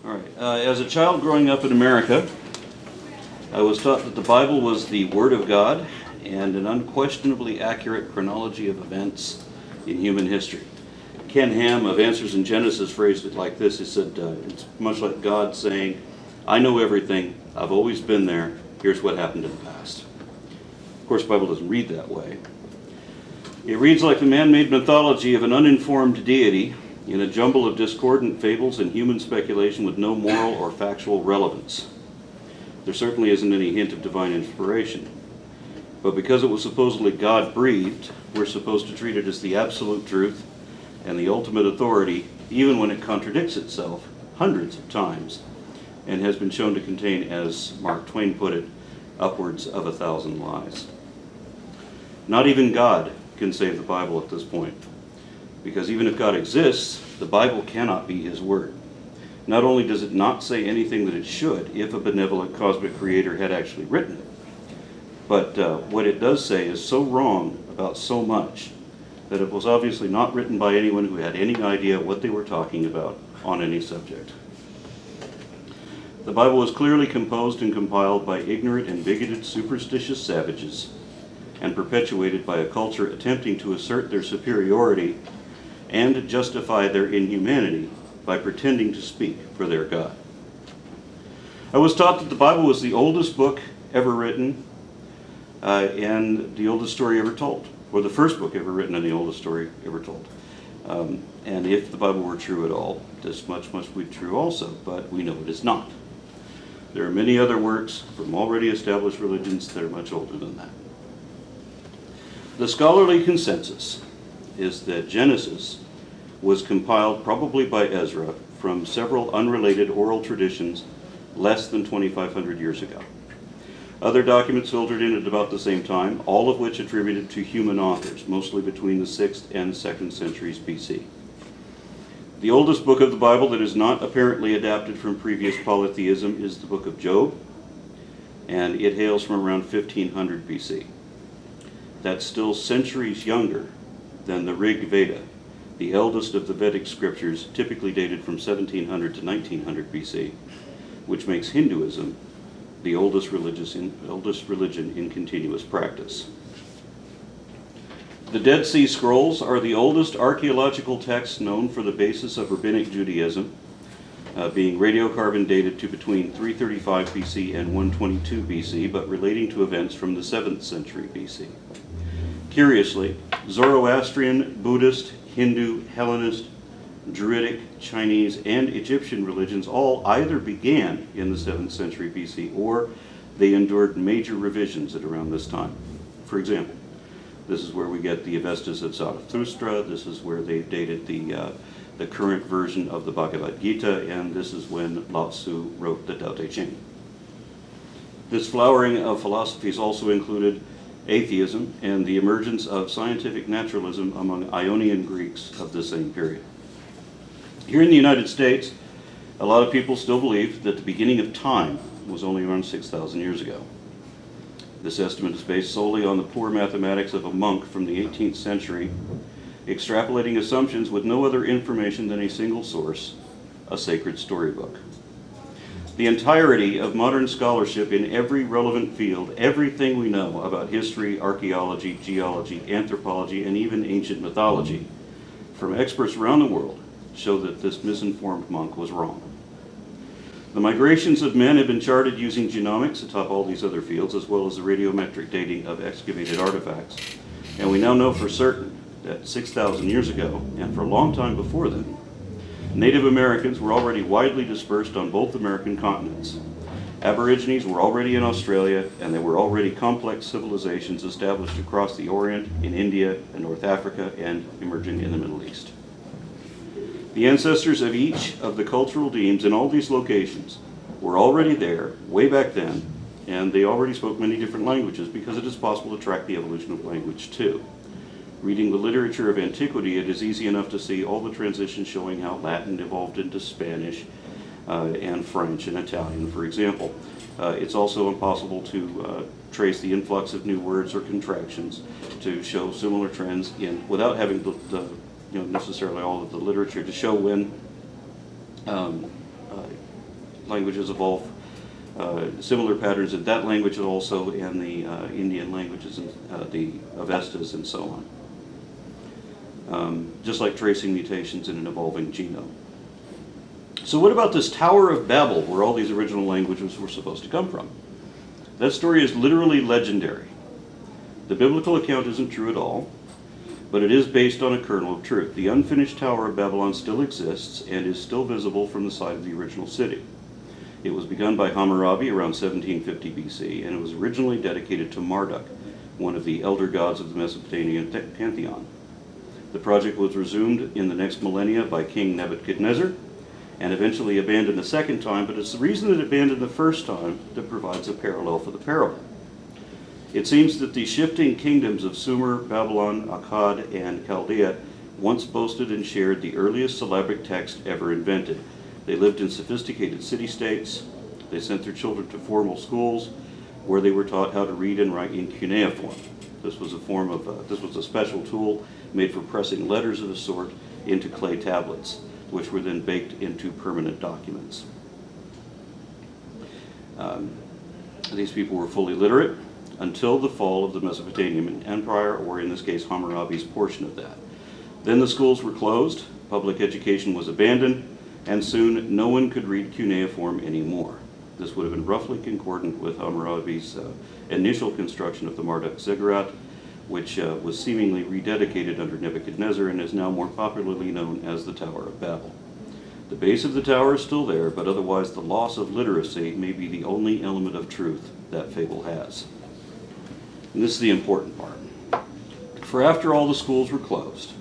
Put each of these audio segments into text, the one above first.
All right. As a child growing up in America, I was taught that the Bible was the Word of God and an unquestionably accurate chronology of events in human history. Ken Ham of Answers in Genesis phrased it like this. He said, it's much like God saying, I know everything, I've always been there, here's what happened in the past. Of course, the Bible doesn't read that way. It reads like the man-made mythology of an uninformed deity in a jumble of discordant fables and human speculation with no moral or factual relevance. There certainly isn't any hint of divine inspiration. But because it was supposedly God-breathed, we're supposed to treat it as the absolute truth and the ultimate authority, even when it contradicts itself hundreds of times and has been shown to contain, as Mark Twain put it, upwards of 1,000 lies. Not even God can save the Bible at this point, because even if God exists, the Bible cannot be His Word. Not only does it not say anything that it should, if a benevolent cosmic creator had actually written it, but what it does say is so wrong about so much that it was obviously not written by anyone who had any idea what they were talking about on any subject. The Bible was clearly composed and compiled by ignorant and bigoted superstitious savages and perpetuated by a culture attempting to assert their superiority and justify their inhumanity by pretending to speak for their God. I was taught that the Bible was the oldest book ever written and the oldest story ever told, or the first book ever written and the oldest story ever told. And if the Bible were true at all, this much must be true also, but we know it is not. There are many other works from already established religions that are much older than that. The scholarly consensus is that Genesis was compiled probably by Ezra from several unrelated oral traditions less than 2,500 years ago. Other documents filtered in at about the same time, all of which attributed to human authors, mostly between the 6th and 2nd centuries BC. The oldest book of the Bible that is not apparently adapted from previous polytheism is the book of Job, and it hails from around 1500 BC. That's still centuries younger than the Rig Veda, the eldest of the Vedic scriptures, typically dated from 1700 to 1900 BC, which makes Hinduism the oldest religion in continuous practice. The Dead Sea Scrolls are the oldest archaeological texts known for the basis of Rabbinic Judaism, being radiocarbon dated to between 335 BC and 122 BC, but relating to events from the 7th century BC. Curiously, Zoroastrian, Buddhist, Hindu, Hellenist, Druidic, Chinese, and Egyptian religions all either began in the 7th century BC or they endured major revisions at around this time. For example, this is where we get the Avestas of Zarathustra, this is where they've dated the current version of the Bhagavad Gita, and this is when Lao Tzu wrote the Tao Te Ching. This flowering of philosophies also included atheism and the emergence of scientific naturalism among Ionian Greeks of the same period. Here in the United States, a lot of people still believe that the beginning of time was only around 6,000 years ago. This estimate is based solely on the poor mathematics of a monk from the 18th century, extrapolating assumptions with no other information than a single source, a sacred storybook. The entirety of modern scholarship in every relevant field, everything we know about history, archaeology, geology, anthropology, and even ancient mythology, from experts around the world, show that this misinformed monk was wrong. The migrations of men have been charted using genomics atop all these other fields, as well as the radiometric dating of excavated artifacts. And we now know for certain that 6,000 years ago, and for a long time before then, Native Americans were already widely dispersed on both American continents. Aborigines were already in Australia, and there were already complex civilizations established across the Orient, in India, and North Africa, and emerging in the Middle East. The ancestors of each of the cultural demes in all these locations were already there way back then, and they already spoke many different languages because it is possible to track the evolution of language too. Reading the literature of antiquity, it is easy enough to see all the transitions showing how Latin evolved into Spanish and French and Italian, for example. It's also impossible to trace the influx of new words or contractions to show similar trends without having necessarily all of the literature to show when languages evolve similar patterns in that language and also in the Indian languages and the Avestas and so on. Just like tracing mutations in an evolving genome. So what about this Tower of Babel, where all these original languages were supposed to come from? That story is literally legendary. The biblical account isn't true at all, but it is based on a kernel of truth. The unfinished Tower of Babylon still exists and is still visible from the site of the original city. It was begun by Hammurabi around 1750 BC, and it was originally dedicated to Marduk, one of the elder gods of the Mesopotamian pantheon. The project was resumed in the next millennia by King Nebuchadnezzar, and eventually abandoned a second time, but it's the reason it abandoned the first time that provides a parallel for the parable. It seems that the shifting kingdoms of Sumer, Babylon, Akkad, and Chaldea once boasted and shared the earliest syllabic text ever invented. They lived in sophisticated city-states. They sent their children to formal schools where they were taught how to read and write in cuneiform. This was a special tool made for pressing letters of a sort into clay tablets, which were then baked into permanent documents. These people were fully literate until the fall of the Mesopotamian Empire, or in this case Hammurabi's portion of that. Then the schools were closed, public education was abandoned, and soon no one could read cuneiform anymore. This would have been roughly concordant with Hammurabi's initial construction of the Marduk ziggurat, which was seemingly rededicated under Nebuchadnezzar and is now more popularly known as the Tower of Babel. The base of the tower is still there, but otherwise the loss of literacy may be the only element of truth that fable has. And this is the important part. For after all the schools were closed,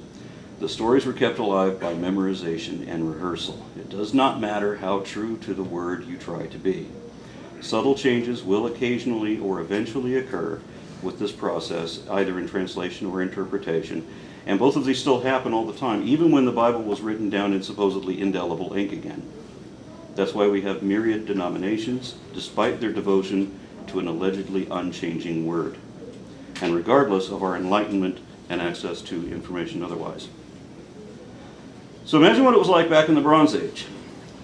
the stories were kept alive by memorization and rehearsal. It does not matter how true to the word you try to be. Subtle changes will occasionally or eventually occur with this process, either in translation or interpretation, and both of these still happen all the time, even when the Bible was written down in supposedly indelible ink again. That's why we have myriad denominations, despite their devotion to an allegedly unchanging word, and regardless of our enlightenment and access to information otherwise. So imagine what it was like back in the Bronze Age.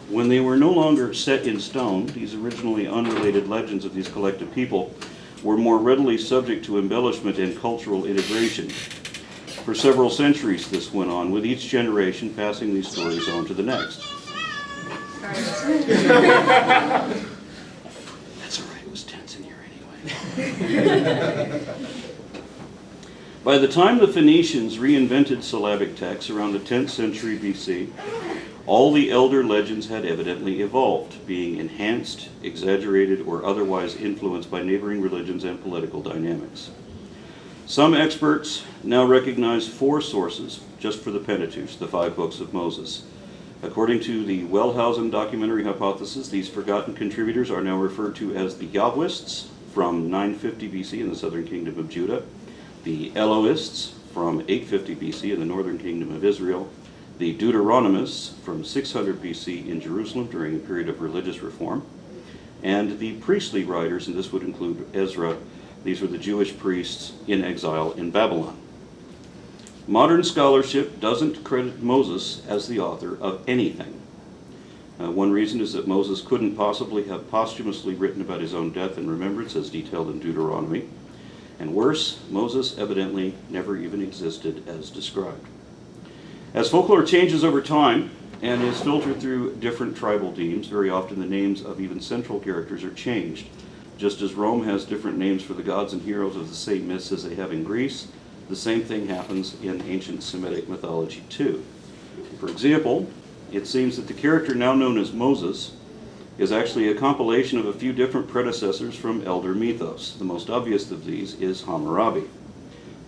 When they were no longer set in stone, these originally unrelated legends of these collective people were more readily subject to embellishment and cultural integration. For several centuries this went on, with each generation passing these stories on to the next. That's all right, it was tense in here anyway. By the time the Phoenicians reinvented syllabic texts around the 10th century BC, all the elder legends had evidently evolved, being enhanced, exaggerated, or otherwise influenced by neighboring religions and political dynamics. Some experts now recognize 4 sources just for the Pentateuch, the 5 books of Moses. According to the Wellhausen documentary hypothesis, these forgotten contributors are now referred to as the Yahwists from 950 BC in the southern kingdom of Judah, the Elohists from 850 BC in the northern kingdom of Israel, the Deuteronomists from 600 BC in Jerusalem during a period of religious reform, and the priestly writers, and this would include Ezra. These were the Jewish priests in exile in Babylon. Modern scholarship doesn't credit Moses as the author of anything. One reason is that Moses couldn't possibly have posthumously written about his own death and remembrance as detailed in Deuteronomy. And worse, Moses evidently never even existed as described. As folklore changes over time and is filtered through different tribal demes, very often the names of even central characters are changed. Just as Rome has different names for the gods and heroes of the same myths as they have in Greece, the same thing happens in ancient Semitic mythology too. For example, it seems that the character now known as Moses is actually a compilation of a few different predecessors from elder mythos. The most obvious of these is Hammurabi,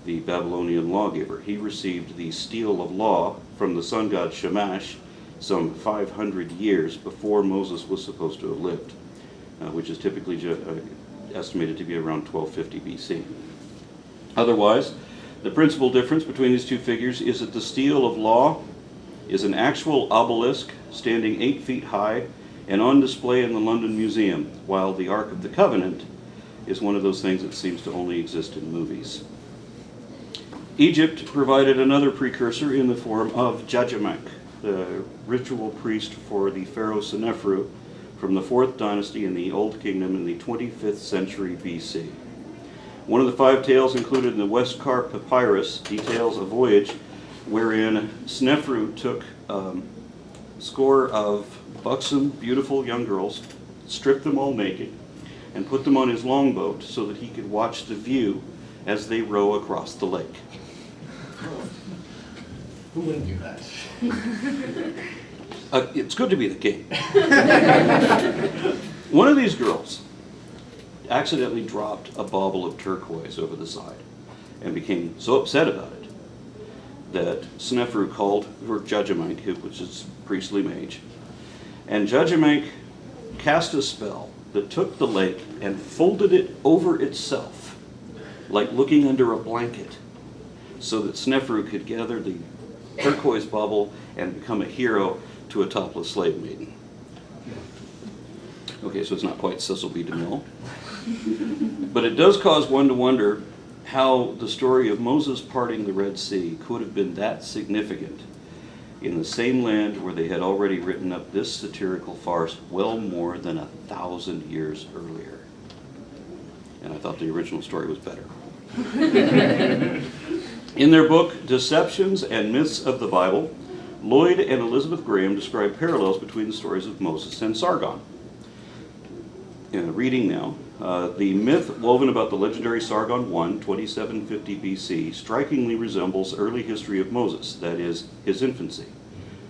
the Babylonian lawgiver. He received the stele of law from the sun god Shamash some 500 years before Moses was supposed to have lived, which is typically estimated to be around 1250 BC. Otherwise, the principal difference between these two figures is that the stele of law is an actual obelisk standing 8 feet high and on display in the London Museum, while the Ark of the Covenant is one of those things that seems to only exist in movies. Egypt provided another precursor in the form of Jajamak, the ritual priest for the pharaoh Senefru from the 4th dynasty in the Old Kingdom in the 25th century BC. One of the 5 tales included in the Westcar Papyrus details a voyage wherein Senefru took a score of buxom, beautiful young girls, stripped them all naked, and put them on his longboat so that he could watch the view as they row across the lake. Who wouldn't do that? It's good to be the king. One of these girls accidentally dropped a bauble of turquoise over the side and became so upset about it that Senefru called for Judgemank, which is priestly mage, and Judgemank cast a spell that took the lake and folded it over itself, like looking under a blanket, so that Senefru could gather the turquoise bauble and become a hero to a topless slave maiden. Okay, so it's not quite Cecil B. DeMille. But it does cause one to wonder how the story of Moses parting the Red Sea could have been that significant in the same land where they had already written up this satirical farce well more than 1,000 years earlier. And I thought the original story was better. In their book, Deceptions and Myths of the Bible, Lloyd and Elizabeth Graham describe parallels between the stories of Moses and Sargon. Reading now, the myth woven about the legendary Sargon I, 2750 BC, strikingly resembles early history of Moses, that is, his infancy.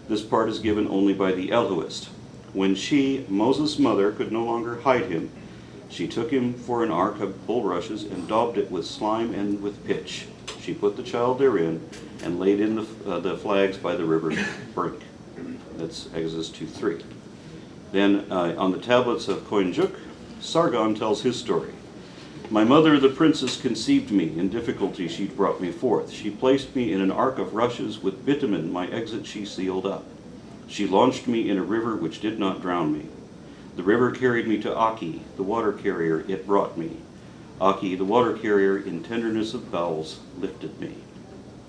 This part is given only by the Elohist. When she, Moses' mother, could no longer hide him, she took him for an ark of bulrushes and daubed it with slime and with pitch. She put the child therein and laid in the flags by the river's brink. That's Exodus 2:3. Then on the tablets of Koinjuk, Sargon tells his story. My mother, the princess, conceived me. In difficulty she brought me forth. She placed me in an ark of rushes with bitumen. My exit she sealed up. She launched me in a river which did not drown me. The river carried me to Aki, the water carrier. It brought me. Aki, the water carrier, in tenderness of bowels, lifted me.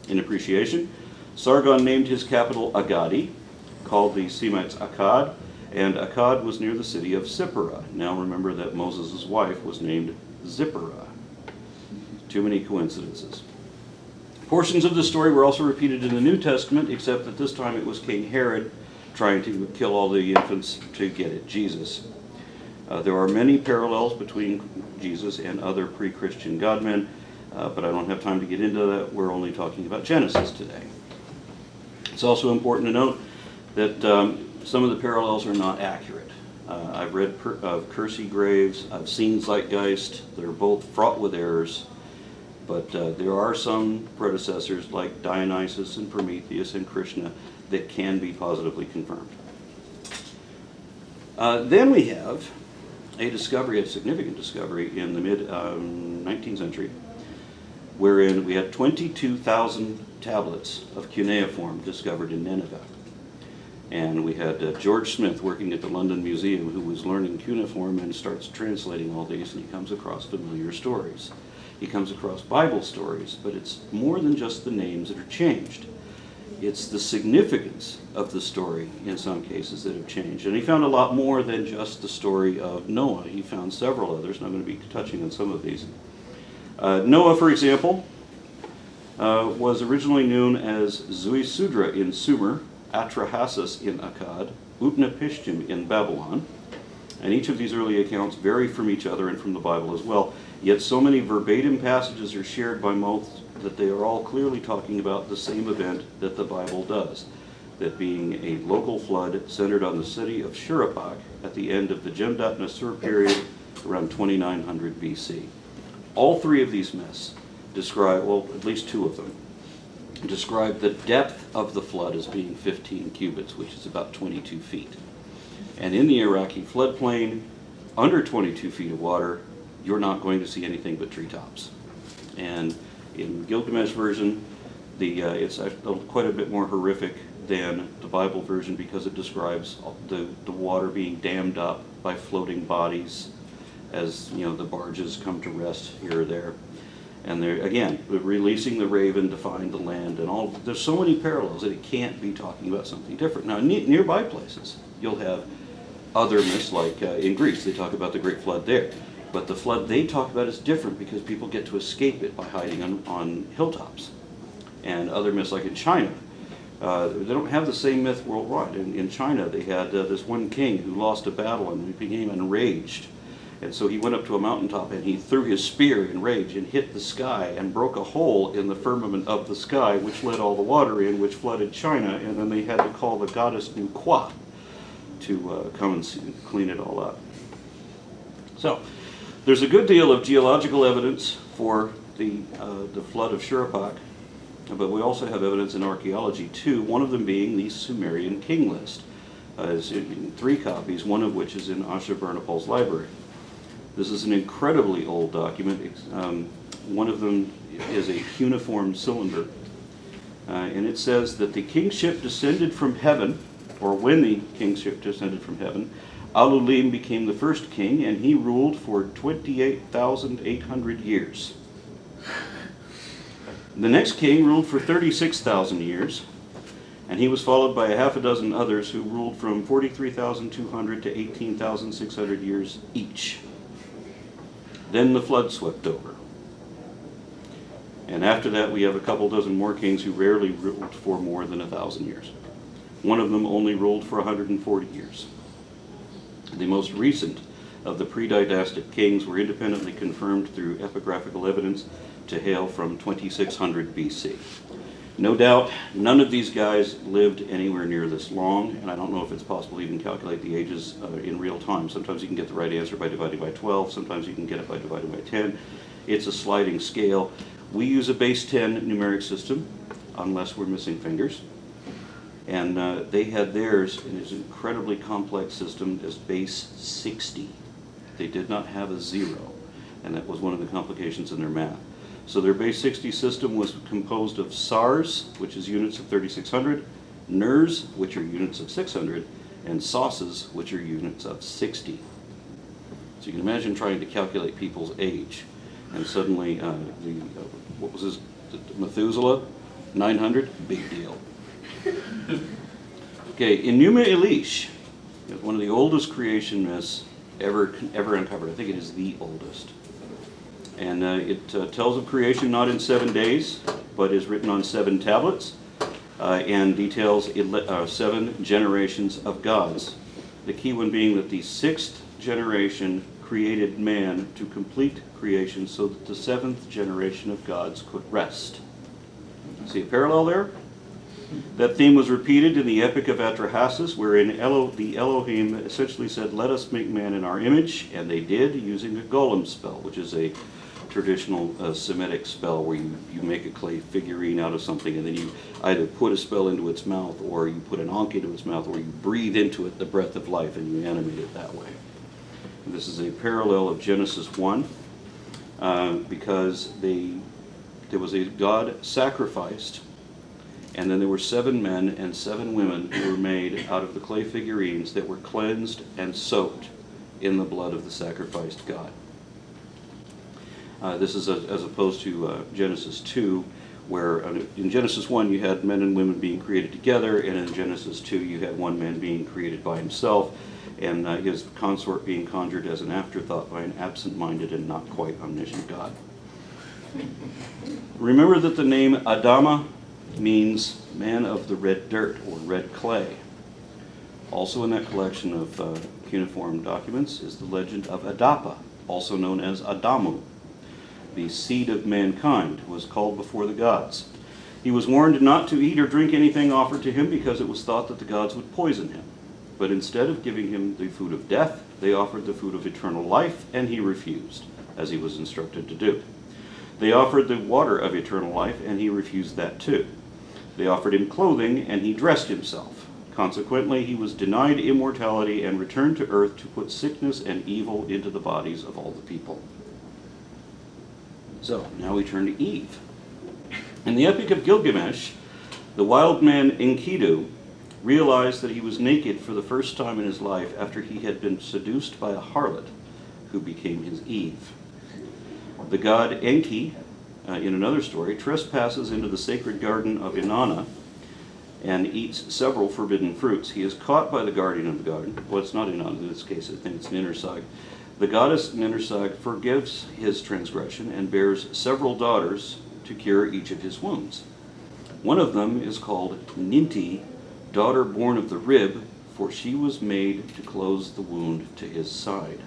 In appreciation, Sargon named his capital Agadi, called the Semites Akkad, and Akkad was near the city of Zipporah. Now remember that Moses' wife was named Zipporah. Too many coincidences. Portions of the story were also repeated in the New Testament, except that this time it was King Herod trying to kill all the infants to get at Jesus. There are many parallels between Jesus and other pre-Christian godmen, but I don't have time to get into that. We're only talking about Genesis today. It's also important to note that some of the parallels are not accurate. I've read of Kersey Graves, I've seen Zeitgeist. They're both fraught with errors, but there are some predecessors like Dionysus and Prometheus and Krishna that can be positively confirmed. Then we have a discovery, a significant discovery in the mid-19th century, wherein we had 22,000 tablets of cuneiform discovered in Nineveh. And we had George Smith working at the London Museum, who was learning cuneiform and starts translating all these, and he comes across familiar stories. He comes across Bible stories, but it's more than just the names that are changed. It's the significance of the story in some cases that have changed. And he found a lot more than just the story of Noah. He found several others, and I'm going to be touching on some of these. Noah, for example, was originally known as Zuisudra in Sumer, Atrahasis in Akkad, Utnapishtim in Babylon. And each of these early accounts vary from each other and from the Bible as well. Yet so many verbatim passages are shared by most that they are all clearly talking about the same event that the Bible does, that being a local flood centered on the city of Shurapak at the end of the Jemdat Nasur period around 2900 BC. All three of these myths describe, well, at least two of them, describe the depth of the flood as being 15 cubits, which is about 22 feet. And in the Iraqi floodplain, under 22 feet of water, you're not going to see anything but treetops. And in Gilgamesh version, it's quite a bit more horrific than the Bible version because it describes the water being dammed up by floating bodies as the barges come to rest here or there. And they're, again, releasing the raven to find the land and all. There's so many parallels that it can't be talking about something different. Now, nearby places, you'll have other myths, like in Greece, they talk about the great flood there. But the flood they talk about is different because people get to escape it by hiding on hilltops. And other myths, like in China, they don't have the same myth worldwide. In China, they had this one king who lost a battle and he became enraged. And so he went up to a mountaintop and he threw his spear in rage and hit the sky and broke a hole in the firmament of the sky, which let all the water in, which flooded China. And then they had to call the goddess Nu Kwa to come and clean it all up. So there's a good deal of geological evidence for the flood of Shuruppak, but we also have evidence in archaeology too, one of them being the Sumerian king list. Is in 3 copies, one of which is in Ashurbanipal's library. This is an incredibly old document. One of them is a cuneiform cylinder. And it says that the kingship descended from heaven, or when the kingship descended from heaven, Alulim became the first king, and he ruled for 28,800 years. The next king ruled for 36,000 years, and he was followed by a half a dozen others who ruled from 43,200 to 18,600 years each. Then the flood swept over. And after that, we have a couple dozen more kings who rarely ruled for more than 1,000 years. One of them only ruled for 140 years. The most recent of the pre-dynastic kings were independently confirmed through epigraphical evidence to hail from 2600 BC. No doubt, none of these guys lived anywhere near this long, and I don't know if it's possible to even calculate the ages in real time. Sometimes you can get the right answer by dividing by 12, sometimes you can get it by dividing by 10. It's a sliding scale. We use a base 10 numeric system, unless we're missing fingers. And they had theirs in this incredibly complex system as base 60. They did not have a 0, and that was one of the complications in their math. So their base 60 system was composed of SARS, which is units of 3600, NERS, which are units of 600, and SOSs, which are units of 60. So you can imagine trying to calculate people's age. And suddenly, what was his, Methuselah, 900, big deal. Okay, in Numa Elish, one of the oldest creation myths ever uncovered. I think it is the oldest. And it tells of creation not in 7 days, but is written on 7 tablets, and details 7 generations of gods. The key one being that the 6th generation created man to complete creation so that the 7th generation of gods could rest. See a parallel there? That theme was repeated in the Epic of Atrahasis, wherein the Elohim essentially said, "Let us make man in our image," and they did, using a golem spell, which is a traditional Semitic spell where you make a clay figurine out of something, and then you either put a spell into its mouth, or you put an ankh into its mouth, or you breathe into it the breath of life, and you animate it that way. And this is a parallel of Genesis 1, because there was a god sacrificed, and then there were 7 men and 7 women who were made out of the clay figurines that were cleansed and soaked in the blood of the sacrificed god. This is as opposed to Genesis 2, where in Genesis 1 you had men and women being created together, and in Genesis 2 you had one man being created by himself, and his consort being conjured as an afterthought by an absent-minded and not quite omniscient God. Remember that the name Adama means man of the red dirt, or red clay. Also in that collection of cuneiform documents is the legend of Adapa, also known as Adamu. The seed of mankind was called before the gods. He was warned not to eat or drink anything offered to him because it was thought that the gods would poison him. But instead of giving him the food of death, they offered the food of eternal life, and he refused, as he was instructed to do. They offered the water of eternal life, and he refused that too. They offered him clothing, and he dressed himself. Consequently, he was denied immortality and returned to earth to put sickness and evil into the bodies of all the people. So, now we turn to Eve. In the Epic of Gilgamesh, the wild man Enkidu realized that he was naked for the first time in his life after he had been seduced by a harlot who became his Eve. The god Enki in another story, trespasses into the sacred garden of Inanna and eats several forbidden fruits. He is caught by the guardian of the garden. Well, it's not Inanna in this case, I think it's Ninersag. The goddess Ninersag forgives his transgression and bears several daughters to cure each of his wounds. One of them is called Ninti, daughter born of the rib, for she was made to close the wound to his side.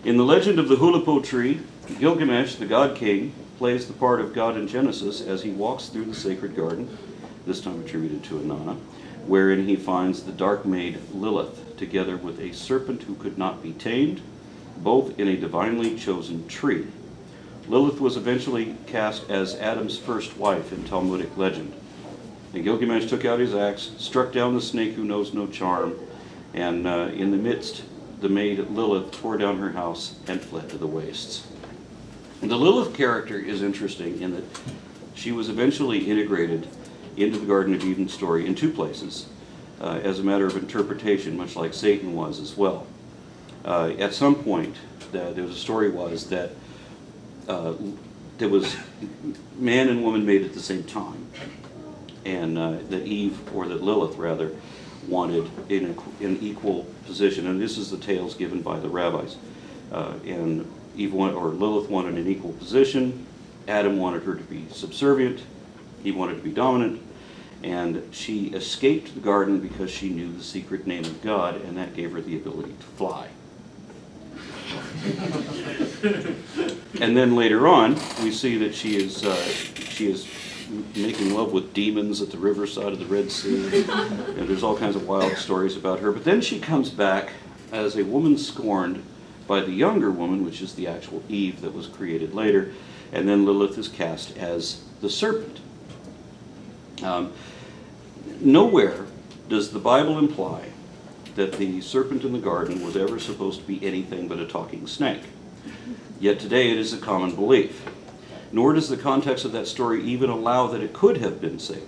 In the legend of the Hulipo tree, Gilgamesh, the god king, plays the part of God in Genesis as he walks through the sacred garden, this time attributed to Inanna, wherein he finds the dark maid Lilith, together with a serpent who could not be tamed, both in a divinely chosen tree. Lilith was eventually cast as Adam's first wife in Talmudic legend. And Gilgamesh took out his axe, struck down the snake who knows no charm, and in the midst, the maid Lilith tore down her house and fled to the wastes. And the Lilith character is interesting in that she was eventually integrated into the Garden of Eden story in two places as a matter of interpretation, much like Satan was as well. At some point, there was a story was that there was man and woman made at the same time, and that Eve, or that Lilith rather, wanted in an equal position, and this is the tales given by the rabbis. And Eve wanted, or Lilith wanted an equal position. Adam wanted her to be subservient. He wanted to be dominant, and she escaped the garden because she knew the secret name of God, and that gave her the ability to fly. And then later on, we see that she is making love with demons at the riverside of the Red Sea. And there's all kinds of wild stories about her. But then she comes back as a woman scorned by the younger woman, which is the actual Eve that was created later. And then Lilith is cast as the serpent. Nowhere does the Bible imply that the serpent in the garden was ever supposed to be anything but a talking snake. Yet today it is a common belief. Nor does the context of that story even allow that it could have been Satan.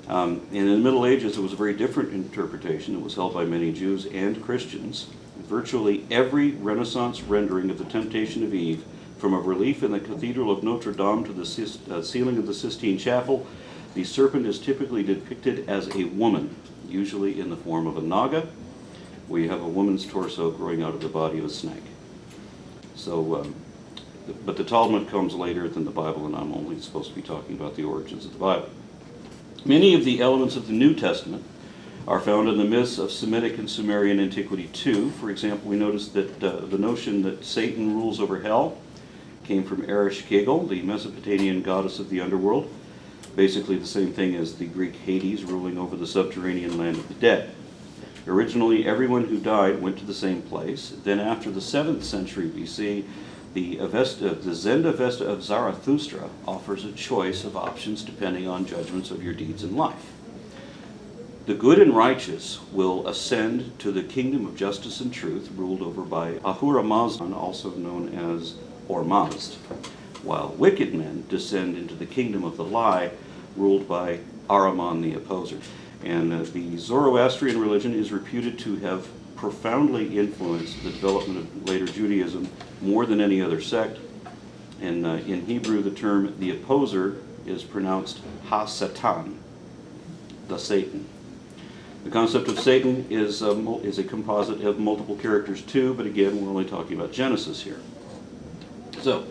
And in the Middle Ages, it was a very different interpretation. It was held by many Jews and Christians. Virtually every Renaissance rendering of the temptation of Eve, from a relief in the Cathedral of Notre Dame to the ceiling of the Sistine Chapel, the serpent is typically depicted as a woman, usually in the form of a naga, where you have a woman's torso growing out of the body of a snake. So, but the Talmud comes later than the Bible, and I'm only supposed to be talking about the origins of the Bible. Many of the elements of the New Testament are found in the myths of Semitic and Sumerian antiquity too. For example, we notice that the notion that Satan rules over hell came from Ereshkigal, the Mesopotamian goddess of the underworld. Basically the same thing as the Greek Hades ruling over the subterranean land of the dead. Originally, everyone who died went to the same place. Then after the 7th century BC, the Zend Avesta of Zarathustra offers a choice of options depending on judgments of your deeds in life. The good and righteous will ascend to the kingdom of justice and truth, ruled over by Ahura Mazda, also known as Ormazd, while wicked men descend into the kingdom of the lie, ruled by Ahriman the opposer. And the Zoroastrian religion is reputed to have profoundly influenced the development of later Judaism more than any other sect. And in Hebrew, the term the opposer is pronounced ha-satan, the Satan. The concept of Satan is a composite of multiple characters too, but again, we're only talking about Genesis here. So,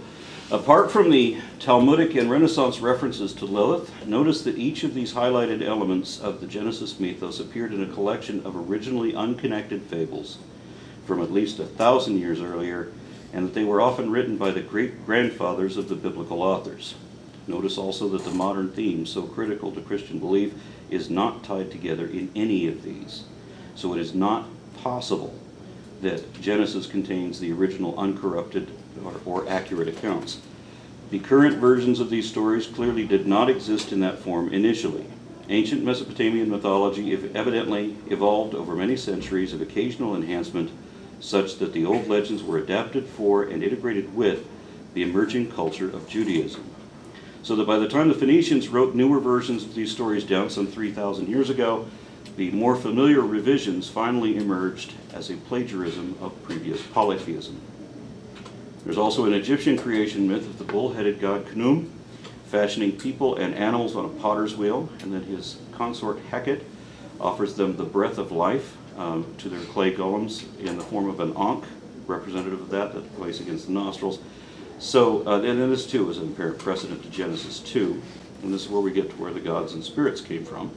apart from the Talmudic and Renaissance references to Lilith, notice that each of these highlighted elements of the Genesis mythos appeared in a collection of originally unconnected fables from at least 1,000 years earlier, and that they were often written by the great-grandfathers of the biblical authors. Notice also that the modern theme, so critical to Christian belief, is not tied together in any of these. So it is not possible that Genesis contains the original uncorrupted or accurate accounts. The current versions of these stories clearly did not exist in that form initially. Ancient Mesopotamian mythology evidently evolved over many centuries of occasional enhancement, such that the old legends were adapted for and integrated with the emerging culture of Judaism. So that by the time the Phoenicians wrote newer versions of these stories down some 3,000 years ago, the more familiar revisions finally emerged as a plagiarism of previous polytheism. There's also an Egyptian creation myth of the bull-headed god Khnum fashioning people and animals on a potter's wheel, and then his consort Heket offers them the breath of life to their clay golems in the form of an ankh, representative of that place against the nostrils. So, and then this too is an apparent precedent to Genesis 2, and this is where we get to where the gods and spirits came from.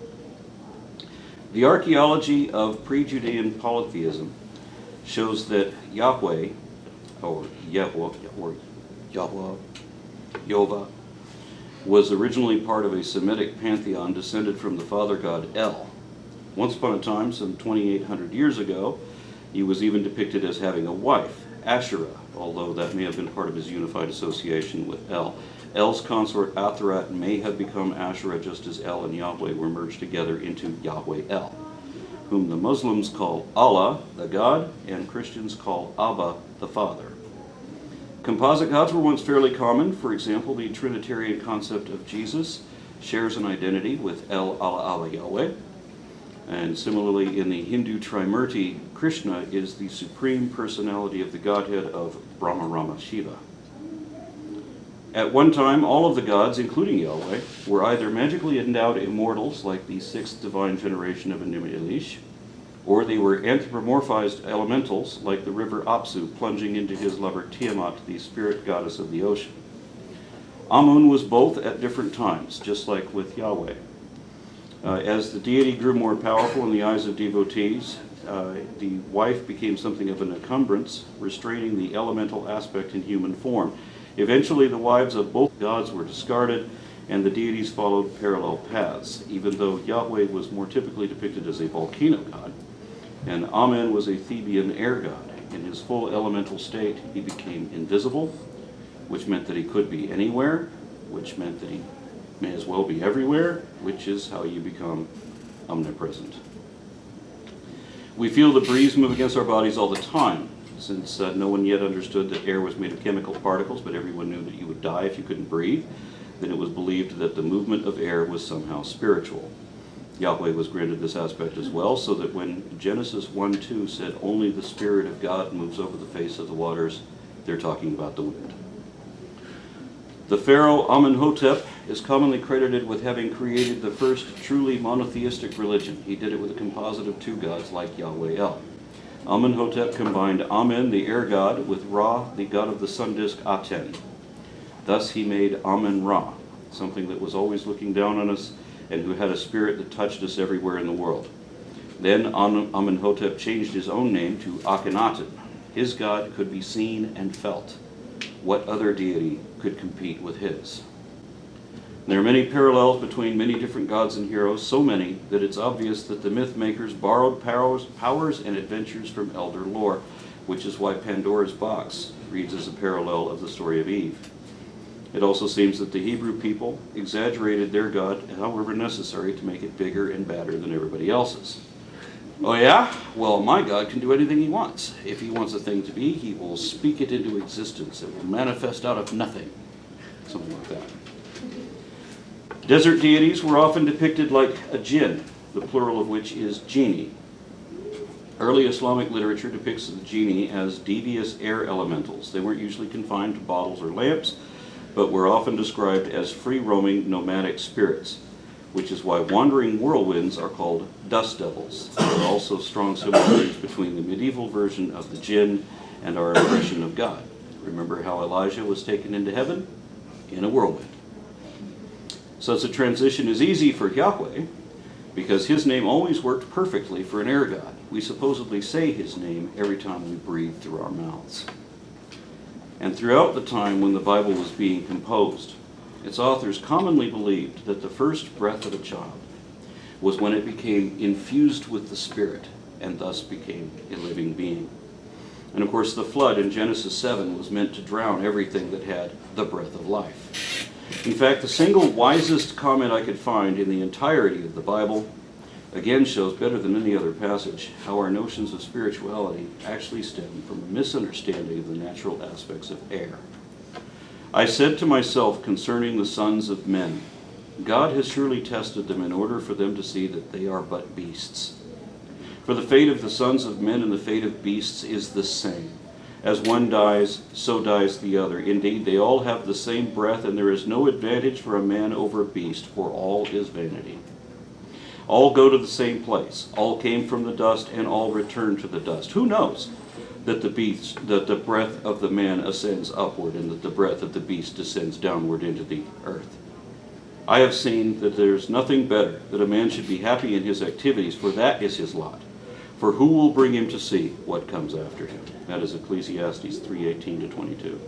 The archaeology of pre-Judean polytheism shows that Yahweh, or Yahweh, was originally part of a Semitic pantheon descended from the father god El. Once upon a time, some 2,800 years ago, he was even depicted as having a wife, Asherah, although that may have been part of his unified association with El. El's consort Atharat may have become Asherah just as El and Yahweh were merged together into Yahweh El, whom the Muslims call Allah, the God, and Christians call Abba, the Father. Composite gods were once fairly common. For example, the Trinitarian concept of Jesus shares an identity with El, Allah, Abba, Yahweh. And similarly, in the Hindu Trimurti, Krishna is the supreme personality of the Godhead of Brahma, Rama, Shiva. At one time, all of the gods, including Yahweh, were either magically endowed immortals, like the sixth divine generation of Enuma Elish, or they were anthropomorphized elementals, like the river Apsu plunging into his lover Tiamat, the spirit goddess of the ocean. Amun was both at different times, just like with Yahweh. As the deity grew more powerful in the eyes of devotees, the wife became something of an encumbrance, restraining the elemental aspect in human form. Eventually, the wives of both gods were discarded, and the deities followed parallel paths, even though Yahweh was more typically depicted as a volcano god, and Amen was a Theban air god. In his full elemental state, he became invisible, which meant that he could be anywhere, which meant that he may as well be everywhere, which is how you become omnipresent. We feel the breeze move against our bodies all the time, since no one yet understood that air was made of chemical particles, but everyone knew that you would die if you couldn't breathe. Then it was believed that the movement of air was somehow spiritual. Yahweh was granted this aspect as well, so that when Genesis 1:2 said only the Spirit of God moves over the face of the waters, they're talking about the wind. The pharaoh Amenhotep is commonly credited with having created the first truly monotheistic religion. He did it with a composite of two gods like Yahweh El. Amenhotep combined Amen, the air god, with Ra, the god of the sun disk Aten. Thus he made Amen Ra, something that was always looking down on us and who had a spirit that touched us everywhere in the world. Then Amenhotep changed his own name to Akhenaten. His god could be seen and felt. What other deity could compete with his? There are many parallels between many different gods and heroes, so many that it's obvious that the myth makers borrowed powers and adventures from elder lore, which is why Pandora's box reads as a parallel of the story of Eve. It also seems that the Hebrew people exaggerated their god however necessary to make it bigger and badder than everybody else's. Oh yeah? Well, my God can do anything he wants. If he wants a thing to be, he will speak it into existence. It will manifest out of nothing. Something like that. Desert deities were often depicted like a jinn, the plural of which is genie. Early Islamic literature depicts the genie as devious air elementals. They weren't usually confined to bottles or lamps, but were often described as free-roaming nomadic spirits, which is why wandering whirlwinds are called dust devils. There are also strong similarities between the medieval version of the jinn and our impression of God. Remember how Elijah was taken into heaven? In a whirlwind. Such a transition is easy for Yahweh because his name always worked perfectly for an air god. We supposedly say his name every time we breathe through our mouths. And throughout the time when the Bible was being composed, its authors commonly believed that the first breath of a child was when it became infused with the Spirit and thus became a living being. And of course, the flood in Genesis 7 was meant to drown everything that had the breath of life. In fact, the single wisest comment I could find in the entirety of the Bible again shows better than any other passage how our notions of spirituality actually stem from a misunderstanding of the natural aspects of air. I said to myself concerning the sons of men, God has surely tested them in order for them to see that they are but beasts. For the fate of the sons of men and the fate of beasts is the same. As one dies, so dies the other. Indeed, they all have the same breath, and there is no advantage for a man over a beast, for all is vanity. All go to the same place. All came from the dust, and all return to the dust. Who knows that the breath of the man ascends upward, and that the breath of the beast descends downward into the earth? I have seen that there is nothing better, that a man should be happy in his activities, for that is his lot. For who will bring him to see what comes after him? That is Ecclesiastes 3:18-22.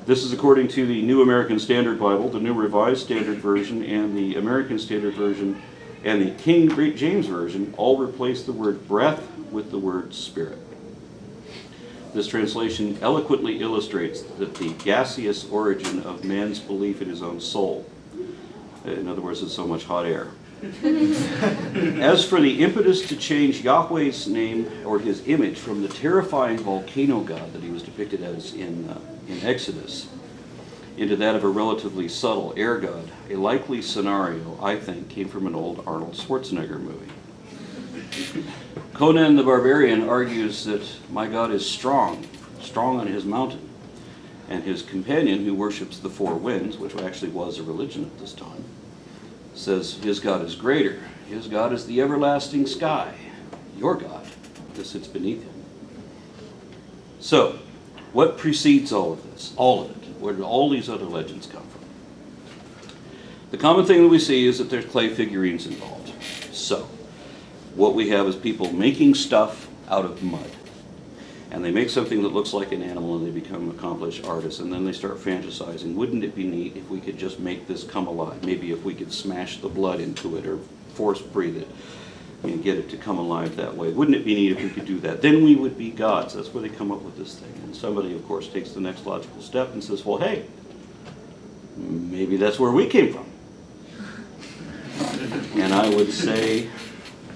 This is according to the New American Standard Bible, the New Revised Standard Version, and the American Standard Version, and the King James Version all replace the word breath with the word spirit. This translation eloquently illustrates that the gaseous origin of man's belief in his own soul. In other words, it's so much hot air. As for the impetus to change Yahweh's name or his image from the terrifying volcano god that he was depicted as in Exodus into that of a relatively subtle air god, a likely scenario, I think, came from an old Arnold Schwarzenegger movie. Conan the Barbarian argues that my God is strong on his mountain, and his companion, who worships the four winds, which actually was a religion at this time, says his God is greater. His God is the everlasting sky. Your God that sits beneath him. So, what precedes all of this? All of it. Where did all these other legends come from? The common thing that we see is that there's clay figurines involved. So, what we have is people making stuff out of mud. And they make something that looks like an animal, and they become accomplished artists, and then they start fantasizing. Wouldn't it be neat if we could just make this come alive? Maybe if we could smash the blood into it or force breathe it and get it to come alive that way. Wouldn't it be neat if we could do that? Then we would be gods. That's where they come up with this thing. And somebody, of course, takes the next logical step and says, well, hey, maybe that's where we came from. And I would say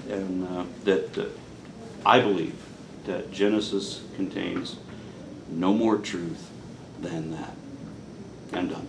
that I believe that Genesis contains no more truth than that. I'm done.